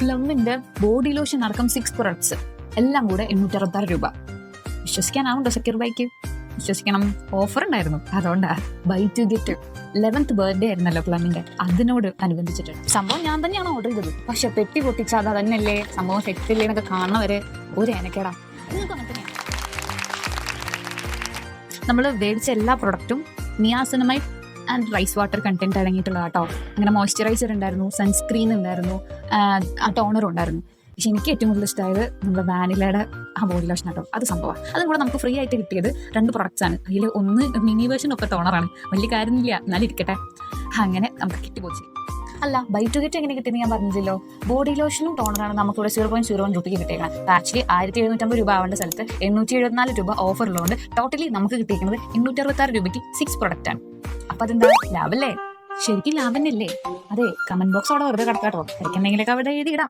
പ്ലമ്മിന്റെ body lotion അടക്കം 6 products എല്ലാം കൂടെ 866 രൂപ. വിശ്വസിക്കാനാവുണ്ടോ സക്കീർ ബൈക്ക്? വിശ്വസിക്കണം. ഓഫർ ഉണ്ടായിരുന്നു, അതുകൊണ്ടാ. By two get 11th birthday ആയിരുന്നല്ലോ പ്ലമ്മിന്റെ, അതിനോട് അനുബന്ധിച്ചിട്ട് സംഭവം ഞാൻ തന്നെയാണ് ഓർഡർ ചെയ്തത്. പക്ഷെ പെട്ടി പൊട്ടിച്ചാൽ അത് തന്നെയല്ലേ സംഭവം സെറ്റില്ലേ എന്നൊക്കെ കാണുന്നവരെ ഒരു ഏനക്കേടാ. നിങ്ങൾക്ക് അങ്ങനെ തന്നെയാണ്. നമ്മൾ മേടിച്ച എല്ലാ പ്രൊഡക്റ്റും niacinamide and rice water content അടങ്ങിയിട്ടുള്ള കേട്ടോ. അങ്ങനെ മോയ്സ്ചറൈസർ ഉണ്ടായിരുന്നു, സൺസ്ക്രീൻ ഉണ്ടായിരുന്നു, ആ ടോണർ ഉണ്ടായിരുന്നു. പക്ഷെ എനിക്ക് ഏറ്റവും കൂടുതൽ ഇഷ്ടമായത് നമ്മുടെ വാനിലയുടെ ആ ബോഡി ലോഷൻ കേട്ടോ. അത് സംഭവമാണ്. അതും കൂടെ നമുക്ക് ഫ്രീ ആയിട്ട് കിട്ടിയത് 2 പ്രൊഡക്ട്സ് ആണ്. അതിൽ ഒന്ന് മിനി വേർഷൻ ഒക്കെ ടോണറാണ്. വലിയ കാര്യമില്ല, എന്നാലും ഇരിക്കട്ടെ. അങ്ങനെ നമുക്ക് കിട്ടിപ്പോയി. അല്ല, ബൈ ടു ഗെറ്റ് എങ്ങനെ കിട്ടിയെന്ന് ഞാൻ പറഞ്ഞില്ലല്ലോ. ബോഡി ലോഷനും ടോണറാണ് നമുക്കിവിടെ 0.01 രൂപയ്ക്ക് കിട്ടിയേക്കണം. ആക്ച്വലി 1750 രൂപ ആവേണ്ട സ്ഥലത്ത് 874 രൂപ ഓഫർ ഉള്ളതുകൊണ്ട് ടോട്ടലി നമുക്ക് കിട്ടിയിരിക്കുന്നത് 866 രൂപയ്ക്ക് 6 പ്രൊഡക്റ്റ് ആണ്. അപ്പൊ അതെന്താ ലാഭല്ലേ? ശരിക്കും ലാഭം തന്നെയല്ലേ? അതെ, കമന്റ് ബോക്സ് അവിടെ വെറുതെ കിടക്കാട്ടോ. എനിക്കെന്തെങ്കിലുമൊക്കെ അവിടെ എഴുതിയിടാം.